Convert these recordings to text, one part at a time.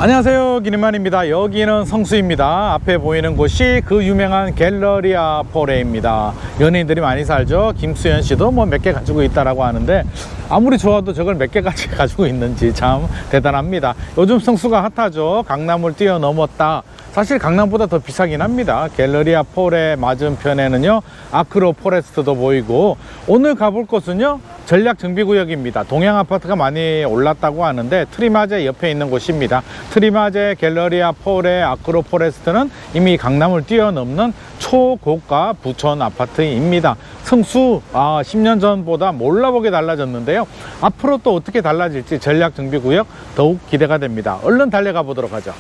안녕하세요, 기린만입니다. 여기는 성수입니다. 앞에 보이는 곳이 그 유명한 갤러리아 포레입니다. 연예인들이 많이 살죠. 김수현 씨도 뭐 몇 개 가지고 있다라고 하는데 아무리 좋아도 저걸 몇 개까지 가지고 있는지 참 대단합니다. 요즘 성수가 핫하죠. 강남을 뛰어넘었다. 사실 강남보다 더 비싸긴 합니다. 갤러리아 포레 맞은편에는요 아크로 포레스트도 보이고, 오늘 가볼 곳은요 전략정비구역입니다. 동양아파트가 많이 올랐다고 하는데 트리마제 옆에 있는 곳입니다. 트리마제, 갤러리아 포레, 아크로 포레스트는 이미 강남을 뛰어넘는 초고가 부촌 아파트입니다. 성수 10년 전보다 몰라보게 달라졌는데요, 앞으로 또 어떻게 달라질지 전략정비구역 더욱 기대가 됩니다. 얼른 달려가 보도록 하죠.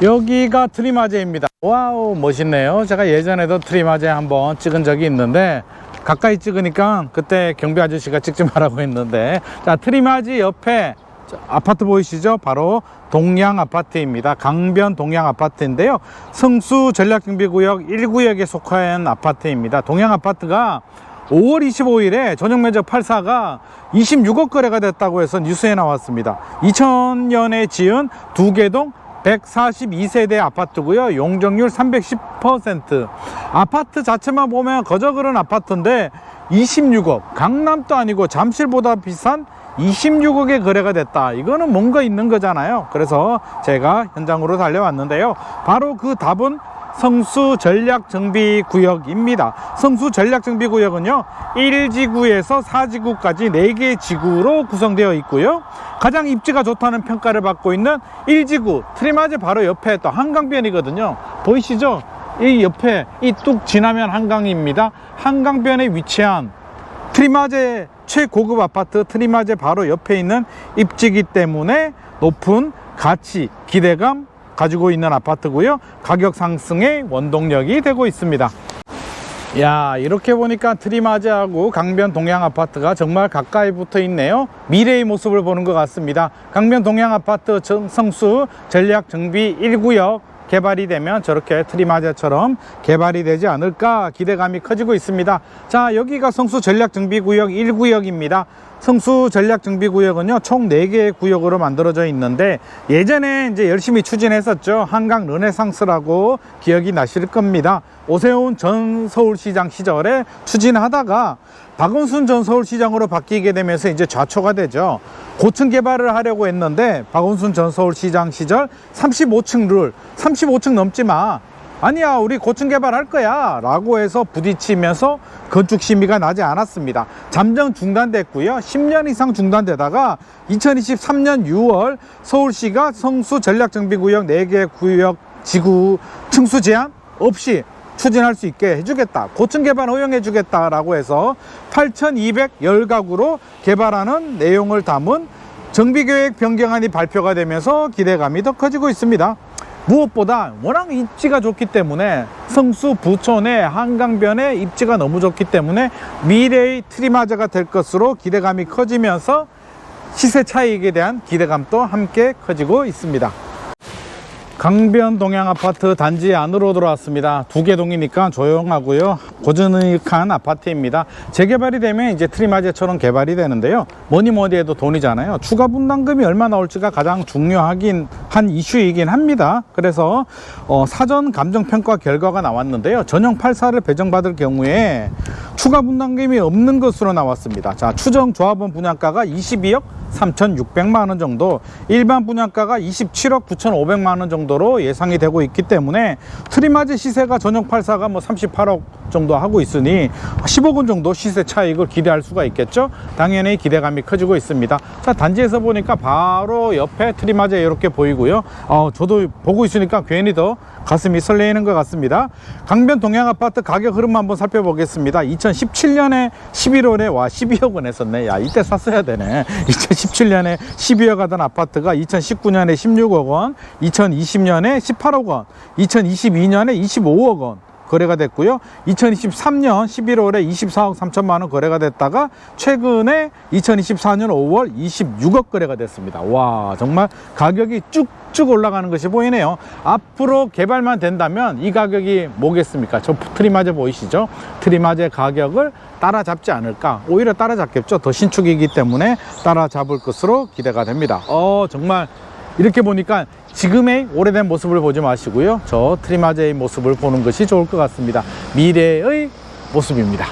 여기가 트리마제입니다. 와우, 멋있네요. 제가 예전에도 트리마제 한번 찍은 적이 있는데 가까이 찍으니까 그때 경비 아저씨가 찍지 말라고 했는데, 자, 트리마제 옆에 아파트 보이시죠? 바로 동양 아파트입니다. 강변 동양 아파트인데요, 성수 전략정비구역 1구역에 속한 아파트입니다. 동양 아파트가 5월 25일에 전용면적 84가 26억 거래가 됐다고 해서 뉴스에 나왔습니다. 2000년에 지은 두개동 142세대 아파트고요. 용적률 310%. 아파트 자체만 보면 거저그런 아파트인데 26억, 강남도 아니고 잠실보다 비싼 26억에 거래가 됐다. 이거는 뭔가 있는 거잖아요. 그래서 제가 현장으로 달려왔는데요, 바로 그 답은 성수 전략정비구역입니다. 성수 전략정비구역은요 1지구에서 4지구까지 4개 지구로 구성되어 있고요, 가장 입지가 좋다는 평가를 받고 있는 1지구 트리마제 바로 옆에 또 한강변이거든요. 보이시죠? 이 옆에 이 뚝 지나면 한강입니다. 한강변에 위치한 트리마제 최고급 아파트 트리마제 바로 옆에 있는 입지이기 때문에 높은 가치, 기대감 가지고 있는 아파트고요, 가격 상승의 원동력이 되고 있습니다. 야, 이렇게 보니까 트리마제하고 강변 동양 아파트가 정말 가까이 붙어 있네요. 미래의 모습을 보는 것 같습니다. 강변 동양 아파트 성수 전략정비 1구역 개발이 되면 저렇게 트리마제처럼 개발이 되지 않을까 기대감이 커지고 있습니다. 자, 여기가 성수 전략정비구역 1구역입니다. 성수 전략정비구역은요 총 4개의 구역으로 만들어져 있는데, 예전에 이제 열심히 추진했었죠. 한강 르네상스라고 기억이 나실 겁니다. 오세훈 전 서울시장 시절에 추진하다가 박원순 전 서울시장으로 바뀌게 되면서 이제 좌초가 되죠. 고층 개발을 하려고 했는데 박원순 전 서울시장 시절 35층 룰, 35층 넘지 마, 아니야 우리 고층 개발할 거야 라고 해서 부딪히면서 건축 심의가 나지 않았습니다. 잠정 중단됐고요, 10년 이상 중단되다가 2023년 6월 서울시가 성수 전략정비구역 4개 구역 지구 층수 제한 없이 추진할 수 있게 해주겠다, 고층 개발 허용해 주겠다 라고 해서 8,210가구로 개발하는 내용을 담은 정비계획 변경안이 발표가 되면서 기대감이 더 커지고 있습니다. 무엇보다 워낙 입지가 좋기 때문에, 성수 부촌의 한강변에 입지가 너무 좋기 때문에 미래의 트리마제가 될 것으로 기대감이 커지면서 시세 차익에 대한 기대감도 함께 커지고 있습니다. 강변 동양 아파트 단지 안으로 들어왔습니다. 2개 동이니까 조용하고요, 고즈넉한 아파트입니다. 재개발이 되면 이제 트리마제처럼 개발이 되는데요, 뭐니 해도 돈이잖아요. 추가 분담금이 얼마 나올지가 가장 중요하긴 한 이슈이긴 합니다. 그래서 사전 감정평가 결과가 나왔는데요, 전용 84를 배정받을 경우에 추가 분담금이 없는 것으로 나왔습니다. 자, 추정 조합원 분양가가 22억 3,600만원 정도, 일반 분양가가 27억 9,500만원 정도로 예상이 되고 있기 때문에 트리마제 시세가 전용 84가 뭐 38억 정도 하고 있으니 10억원 정도 시세 차익을 기대할 수가 있겠죠. 당연히 기대감이 커지고 있습니다. 자, 단지에서 보니까 바로 옆에 트리마제 이렇게 보이고요, 저도 보고 있으니까 괜히 더 가슴이 설레이는 것 같습니다. 강변 동양 아파트 가격 흐름 한번 살펴보겠습니다. 2017년에 11월에 와 12억원 했었네. 야, 이때 샀어야 되네. 2017년에 12억 하던 아파트가 2019년에 16억원, 2020년에 18억원, 2022년에 25억원 거래가 됐고요, 2023년 11월에 24억 3천만원 거래가 됐다가 최근에 2024년 5월 26억 거래가 됐습니다. 와, 정말 가격이 쭉쭉 올라가는 것이 보이네요. 앞으로 개발만 된다면 이 가격이 뭐겠습니까? 저 트리마제 보이시죠? 트리마제 가격을 따라잡지 않을까, 오히려 따라잡겠죠. 더 신축이기 때문에 따라잡을 것으로 기대가 됩니다. 정말 이렇게 보니까 지금의 오래된 모습을 보지 마시고요, 저 트리마제의 모습을 보는 것이 좋을 것 같습니다. 미래의 모습입니다.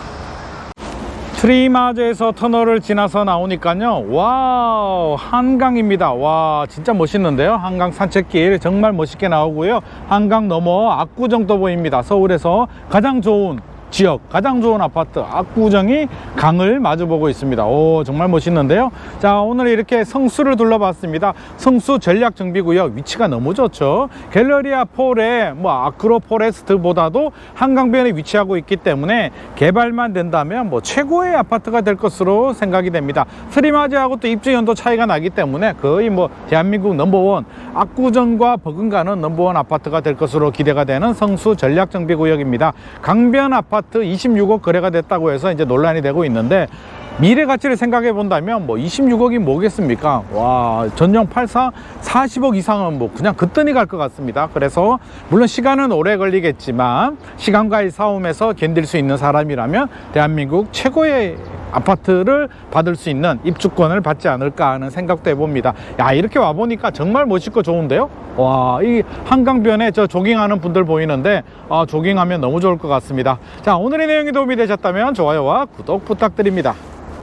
트리마제에서 터널을 지나서 나오니까요, 와우, 한강입니다. 와, 진짜 멋있는데요. 한강 산책길 정말 멋있게 나오고요, 한강 너머 압구정도 보입니다. 서울에서 가장 좋은 지역, 가장 좋은 아파트 압구정이 강을 마주보고 있습니다. 오, 정말 멋있는데요. 자, 오늘 이렇게 성수를 둘러봤습니다. 성수 전략정비구역 위치가 너무 좋죠. 갤러리아 폴의 아크로포레스트보다도 한강변에 위치하고 있기 때문에 개발만 된다면 최고의 아파트가 될 것으로 생각이 됩니다. 트리마제하고 또 입주 연도 차이가 나기 때문에 거의 대한민국 넘버원, 압구정과 버금가는 넘버원 아파트가 될 것으로 기대가 되는 성수 전략정비구역입니다. 강변 아파트 26억 거래가 됐다고 해서 이제 논란이 되고 있는데, 미래 가치를 생각해 본다면 26억이 뭐겠습니까? 와, 전용 84 40억 이상은 그냥 그뜬히 갈 것 같습니다. 그래서 물론 시간은 오래 걸리겠지만 시간과의 싸움에서 견딜 수 있는 사람이라면 대한민국 최고의 아파트를 받을 수 있는 입주권을 받지 않을까 하는 생각도 해봅니다. 야, 이렇게 와보니까 정말 멋있고 좋은데요. 와, 이 한강변에 저 조깅하는 분들 보이는데 조깅하면 너무 좋을 것 같습니다. 자, 오늘의 내용이 도움이 되셨다면 좋아요와 구독 부탁드립니다.